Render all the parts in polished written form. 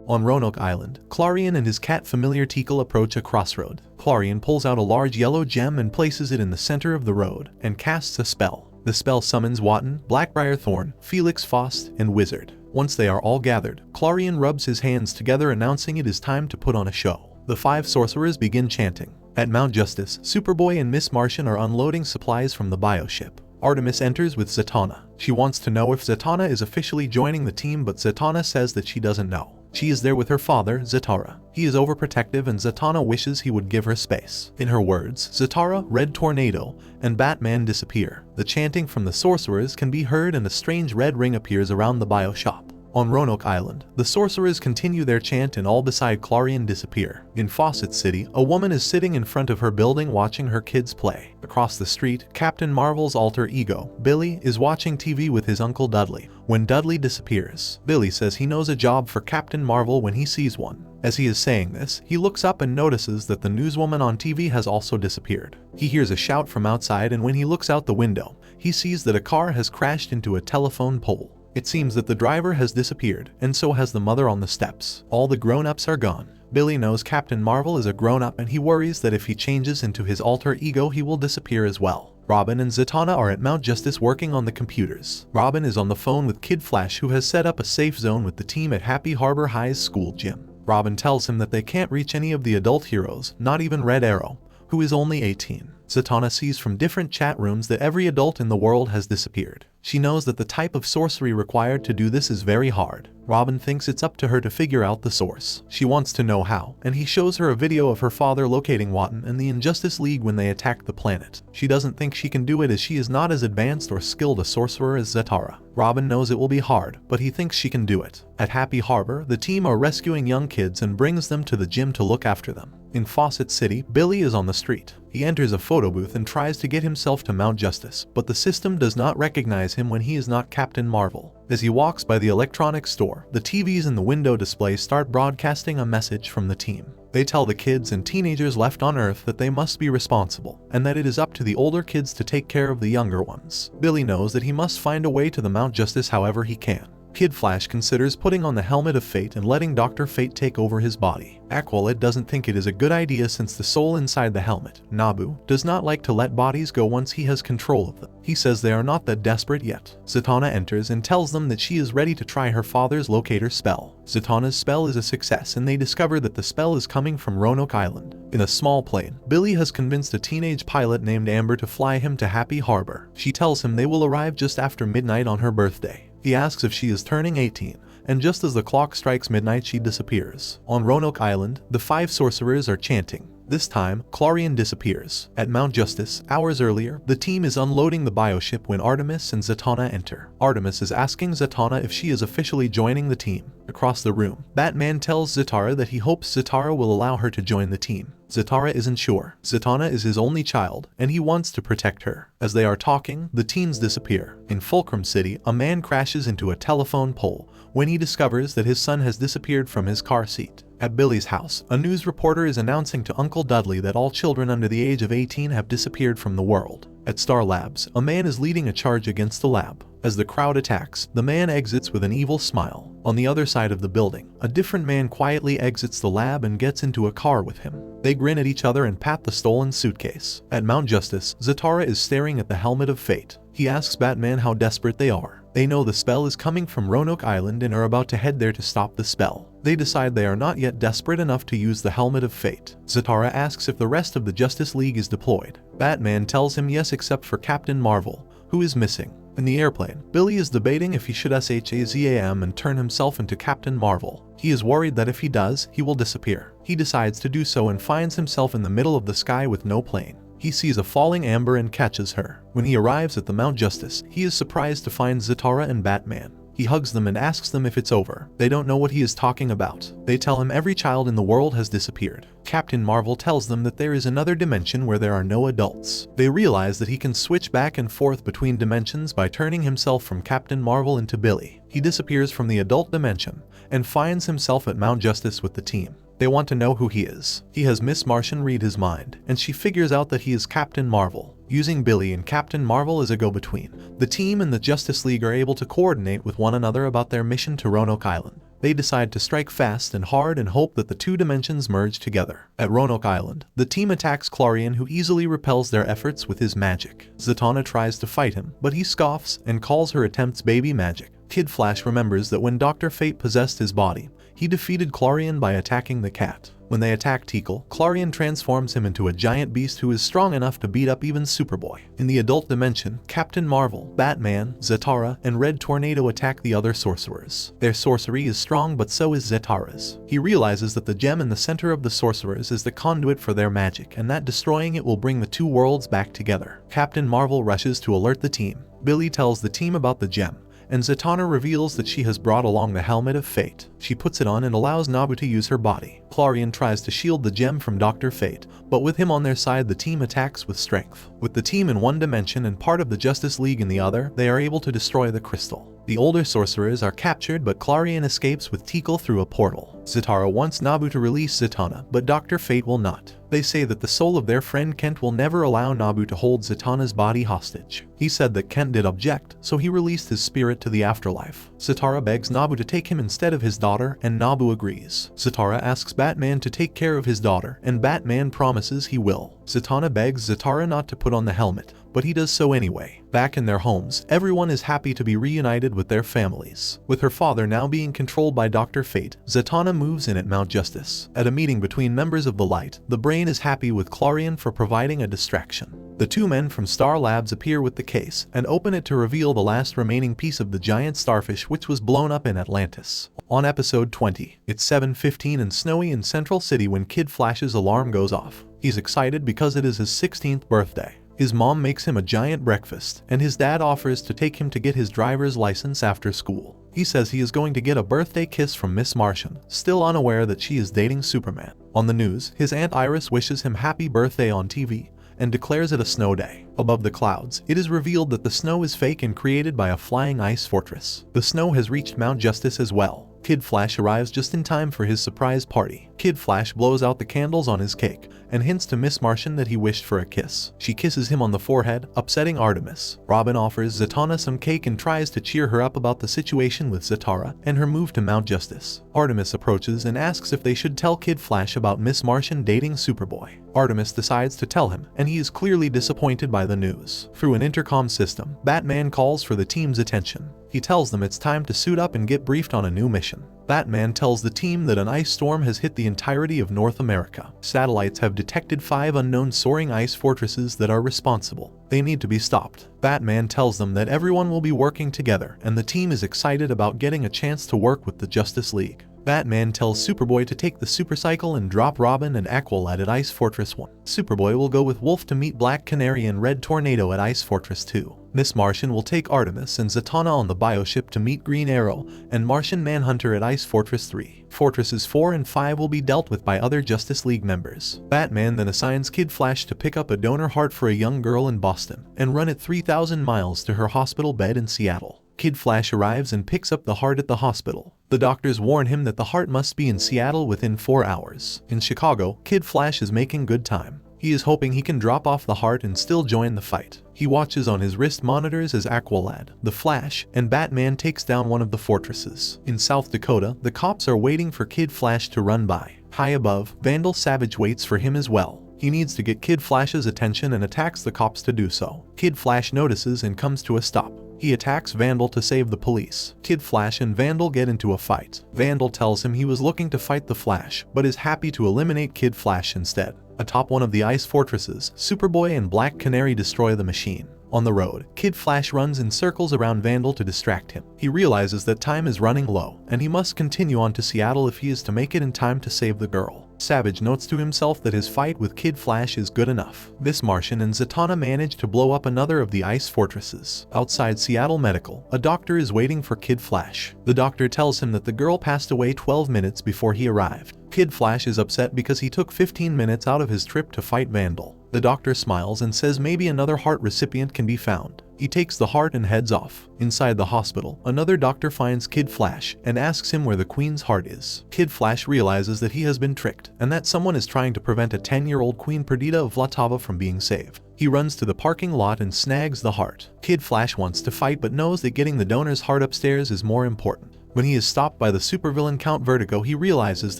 On Roanoke Island, Clarion and his cat familiar Tikal approach a crossroad. Clarion pulls out a large yellow gem and places it in the center of the road, and casts a spell. The spell summons Watton, Blackbriar Thorn, Felix Faust, and Wizard. Once they are all gathered, Clarion rubs his hands together announcing it is time to put on a show. The 5 sorcerers begin chanting. At Mount Justice, Superboy and Miss Martian are unloading supplies from the bioship. Artemis enters with Zatanna. She wants to know if Zatanna is officially joining the team, but Zatanna says that she doesn't know. She is there with her father, Zatara. He is overprotective and Zatanna wishes he would give her space. In her words, Zatara, Red Tornado, and Batman disappear. The chanting from the sorcerers can be heard and a strange red ring appears around the bioshop. On Roanoke Island, the sorcerers continue their chant and all beside Clarion disappear. In Fawcett City, a woman is sitting in front of her building watching her kids play. Across the street, Captain Marvel's alter ego, Billy, is watching TV with his uncle Dudley. When Dudley disappears, Billy says he knows a job for Captain Marvel when he sees one. As he is saying this, he looks up and notices that the newswoman on TV has also disappeared. He hears a shout from outside and when he looks out the window, he sees that a car has crashed into a telephone pole. It seems that the driver has disappeared, and so has the mother on the steps. All the grown-ups are gone. Billy knows Captain Marvel is a grown-up and he worries that if he changes into his alter ego he will disappear as well. Robin and Zatanna are at Mount Justice working on the computers. Robin is on the phone with Kid Flash who has set up a safe zone with the team at Happy Harbor High's school gym. Robin tells him that they can't reach any of the adult heroes, not even Red Arrow, who is only 18. Zatanna sees from different chat rooms that every adult in the world has disappeared. She knows that the type of sorcery required to do this is very hard. Robin thinks it's up to her to figure out the source. She wants to know how, and he shows her a video of her father locating Watton and the Injustice League when they attacked the planet. She doesn't think she can do it as she is not as advanced or skilled a sorcerer as Zatara. Robin knows it will be hard, but he thinks she can do it. At Happy Harbor, the team are rescuing young kids and brings them to the gym to look after them. In Fawcett City, Billy is on the street. He enters a photo booth and tries to get himself to Mount Justice, but the system does not recognize him when he is not Captain Marvel. As he walks by the electronics store, the TVs in the window display start broadcasting a message from the team. They tell the kids and teenagers left on Earth that they must be responsible, and that it is up to the older kids to take care of the younger ones. Billy knows that he must find a way to the Mount Justice however he can. Kid Flash considers putting on the helmet of fate and letting Dr. Fate take over his body. Aqualad doesn't think it is a good idea since the soul inside the helmet, Nabu, does not like to let bodies go once he has control of them. He says they are not that desperate yet. Zatanna enters and tells them that she is ready to try her father's locator spell. Zatanna's spell is a success and they discover that the spell is coming from Roanoke Island. In a small plane, Billy has convinced a teenage pilot named Amber to fly him to Happy Harbor. She tells him they will arrive just after midnight on her birthday. He asks if she is turning 18, and just as the clock strikes midnight she disappears. On Roanoke Island, the 5 sorcerers are chanting. This time, Clarion disappears. At Mount Justice, hours earlier, the team is unloading the bioship when Artemis and Zatanna enter. Artemis is asking Zatanna if she is officially joining the team. Across the room, Batman tells Zatara that he hopes Zatara will allow her to join the team. Zatara isn't sure. Zatanna is his only child, and he wants to protect her. As they are talking, the teens disappear. In Fulcrum City, a man crashes into a telephone pole when he discovers that his son has disappeared from his car seat. At Billy's house, a news reporter is announcing to Uncle Dudley that all children under the age of 18 have disappeared from the world. At Star Labs, a man is leading a charge against the lab. As the crowd attacks, the man exits with an evil smile. On the other side of the building, a different man quietly exits the lab and gets into a car with him. They grin at each other and pat the stolen suitcase. At Mount Justice, Zatara is staring at the helmet of fate. He asks Batman how desperate they are. They know the spell is coming from Roanoke Island and are about to head there to stop the spell. They decide they are not yet desperate enough to use the helmet of fate. Zatara asks if the rest of the Justice League is deployed. Batman tells him yes except for Captain Marvel, who is missing. In the airplane, Billy is debating if he should SHAZAM and turn himself into Captain Marvel. He is worried that if he does, he will disappear. He decides to do so and finds himself in the middle of the sky with no plane. He sees a falling Amber and catches her. When he arrives at the Mount Justice, he is surprised to find Zatara and Batman. He hugs them and asks them if it's over. They don't know what he is talking about. They tell him every child in the world has disappeared. Captain Marvel tells them that there is another dimension where there are no adults. They realize that he can switch back and forth between dimensions by turning himself from Captain Marvel into Billy. He disappears from the adult dimension and finds himself at Mount Justice with the team. They want to know who he is. He has Miss Martian read his mind, and she figures out that he is Captain Marvel. Using Billy and Captain Marvel as a go-between, the team and the Justice League are able to coordinate with one another about their mission to Roanoke Island. They decide to strike fast and hard and hope that the two dimensions merge together. At Roanoke Island, the team attacks Clarion, who easily repels their efforts with his magic. Zatanna tries to fight him, but he scoffs and calls her attempts baby magic. Kid Flash remembers that when Dr. Fate possessed his body, he defeated Clarion by attacking the cat. When they attack Teakle, Clarion transforms him into a giant beast who is strong enough to beat up even Superboy. In the adult dimension, Captain Marvel, Batman, Zatara, and Red Tornado attack the other sorcerers. Their sorcery is strong, but so is Zatara's. He realizes that the gem in the center of the sorcerers is the conduit for their magic, and that destroying it will bring the two worlds back together. Captain Marvel rushes to alert the team. Billy tells the team about the gem, and Zatanna reveals that she has brought along the Helmet of Fate. She puts it on and allows Nabu to use her body. Clarion tries to shield the gem from Dr. Fate, but with him on their side, the team attacks with strength. With the team in one dimension and part of the Justice League in the other, they are able to destroy the crystal. The older sorcerers are captured, but Clarion escapes with Teakle through a portal. Zatara wants Nabu to release Zatanna, but Dr. Fate will not. They say that the soul of their friend Kent will never allow Nabu to hold Zatanna's body hostage. He said that Kent did object, so he released his spirit to the afterlife. Zatara begs Nabu to take him instead of his daughter, and Nabu agrees. Zatara asks Batman to take care of his daughter, and Batman promises he will. Zatanna begs Zatara not to put on the helmet, but he does so anyway. Back in their homes, everyone is happy to be reunited with their families. With her father now being controlled by Dr. Fate, Zatanna moves in at Mount Justice. At a meeting between members of the Light, the Brain is happy with Clarion for providing a distraction. The two men from Star Labs appear with the case and open it to reveal the last remaining piece of the giant starfish which was blown up in Atlantis. On episode 20, it's 7:15 and snowy in Central City when Kid Flash's alarm goes off. He's excited because it is his 16th birthday. His mom makes him a giant breakfast, and his dad offers to take him to get his driver's license after school. He says he is going to get a birthday kiss from Miss Martian, still unaware that she is dating Superman. On the news, his Aunt Iris wishes him happy birthday on TV and declares it a snow day. Above the clouds, it is revealed that the snow is fake and created by a flying ice fortress. The snow has reached Mount Justice as well. Kid Flash arrives just in time for his surprise party. Kid Flash blows out the candles on his cake and hints to Miss Martian that he wished for a kiss. She kisses him on the forehead, upsetting Artemis. Robin offers Zatanna some cake and tries to cheer her up about the situation with Zatara and her move to Mount Justice. Artemis approaches and asks if they should tell Kid Flash about Miss Martian dating Superboy. Artemis decides to tell him, and he is clearly disappointed by the news. Through an intercom system, Batman calls for the team's attention. He tells them it's time to suit up and get briefed on a new mission. Batman tells the team that an ice storm has hit the entirety of North America. Satellites have detected 5 unknown soaring ice fortresses that are responsible. They need to be stopped. Batman tells them that everyone will be working together, and the team is excited about getting a chance to work with the Justice League. Batman tells Superboy to take the Supercycle and drop Robin and Aqualad at Ice Fortress 1. Superboy will go with Wolf to meet Black Canary and Red Tornado at Ice Fortress 2. Miss Martian will take Artemis and Zatanna on the bioship to meet Green Arrow and Martian Manhunter at Ice Fortress 3. Fortresses 4 and 5 will be dealt with by other Justice League members. Batman then assigns Kid Flash to pick up a donor heart for a young girl in Boston and run it 3,000 miles to her hospital bed in Seattle. Kid Flash arrives and picks up the heart at the hospital. The doctors warn him that the heart must be in Seattle within 4 hours. In Chicago, Kid Flash is making good time. He is hoping he can drop off the heart and still join the fight. He watches on his wrist monitors as Aqualad, the Flash, and Batman takes down one of the fortresses. In South Dakota, the cops are waiting for Kid Flash to run by. High above, Vandal Savage waits for him as well. He needs to get Kid Flash's attention and attacks the cops to do so. Kid Flash notices and comes to a stop. He attacks Vandal to save the police. Kid Flash and Vandal get into a fight. Vandal tells him he was looking to fight the Flash, but is happy to eliminate Kid Flash instead. Atop one of the ice fortresses, Superboy and Black Canary destroy the machine. On the road, Kid Flash runs in circles around Vandal to distract him. He realizes that time is running low, and he must continue on to Seattle if he is to make it in time to save the girl. Savage notes to himself that his fight with Kid Flash is good enough. Miss Martian and Zatanna manage to blow up another of the ice fortresses. Outside Seattle Medical, a doctor is waiting for Kid Flash. The doctor tells him that the girl passed away 12 minutes before he arrived. Kid Flash is upset because he took 15 minutes out of his trip to fight Vandal. The doctor smiles and says maybe another heart recipient can be found. He takes the heart and heads off. Inside the hospital, another doctor finds Kid Flash and asks him where the Queen's heart is. Kid Flash realizes that he has been tricked and that someone is trying to prevent a 10-year-old Queen Perdita of Vlatava from being saved. He runs to the parking lot and snags the heart. Kid Flash wants to fight but knows that getting the donor's heart upstairs is more important. When he is stopped by the supervillain Count Vertigo, he realizes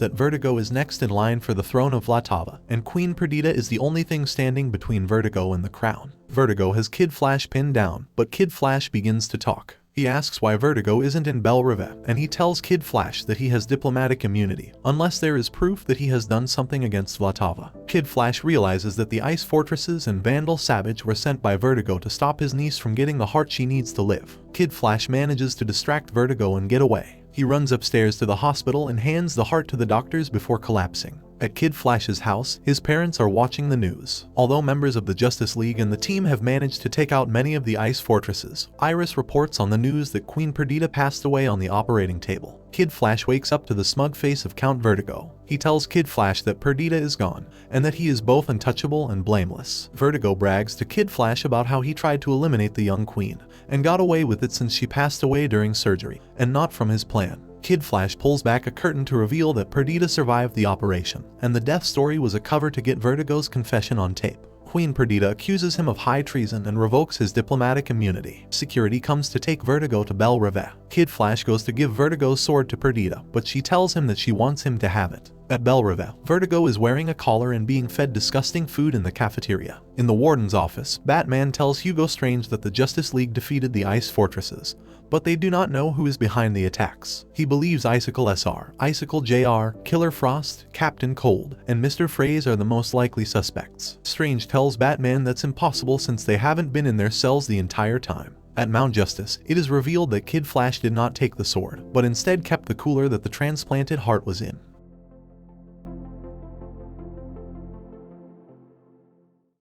that Vertigo is next in line for the throne of Vlatava, and Queen Perdita is the only thing standing between Vertigo and the crown. Vertigo has Kid Flash pinned down, but Kid Flash begins to talk. He asks why Vertigo isn't in Belle Reve, and he tells Kid Flash that he has diplomatic immunity, unless there is proof that he has done something against Vlatava. Kid Flash realizes that the ice fortresses and Vandal Savage were sent by Vertigo to stop his niece from getting the heart she needs to live. Kid Flash manages to distract Vertigo and get away. He runs upstairs to the hospital and hands the heart to the doctors before collapsing. At Kid Flash's house, his parents are watching the news. Although members of the Justice League and the team have managed to take out many of the ice fortresses, Iris reports on the news that Queen Perdita passed away on the operating table. Kid Flash wakes up to the smug face of Count Vertigo. He tells Kid Flash that Perdita is gone, and that he is both untouchable and blameless. Vertigo brags to Kid Flash about how he tried to eliminate the young queen, and got away with it since she passed away during surgery, and not from his plan. Kid Flash pulls back a curtain to reveal that Perdita survived the operation, and the death story was a cover to get Vertigo's confession on tape. Queen Perdita accuses him of high treason and revokes his diplomatic immunity. Security comes to take Vertigo to Belle Reve. Kid Flash goes to give Vertigo's sword to Perdita, but she tells him that she wants him to have it. At Belle Reve, Vertigo is wearing a collar and being fed disgusting food in the cafeteria. In the warden's office, Batman tells Hugo Strange that the Justice League defeated the ice fortresses, but they do not know who is behind the attacks. He believes Icicle SR, Icicle JR, Killer Frost, Captain Cold, and Mr. Freeze are the most likely suspects. Strange tells Batman that's impossible since they haven't been in their cells the entire time. At Mount Justice, it is revealed that Kid Flash did not take the sword, but instead kept the cooler that the transplanted heart was in.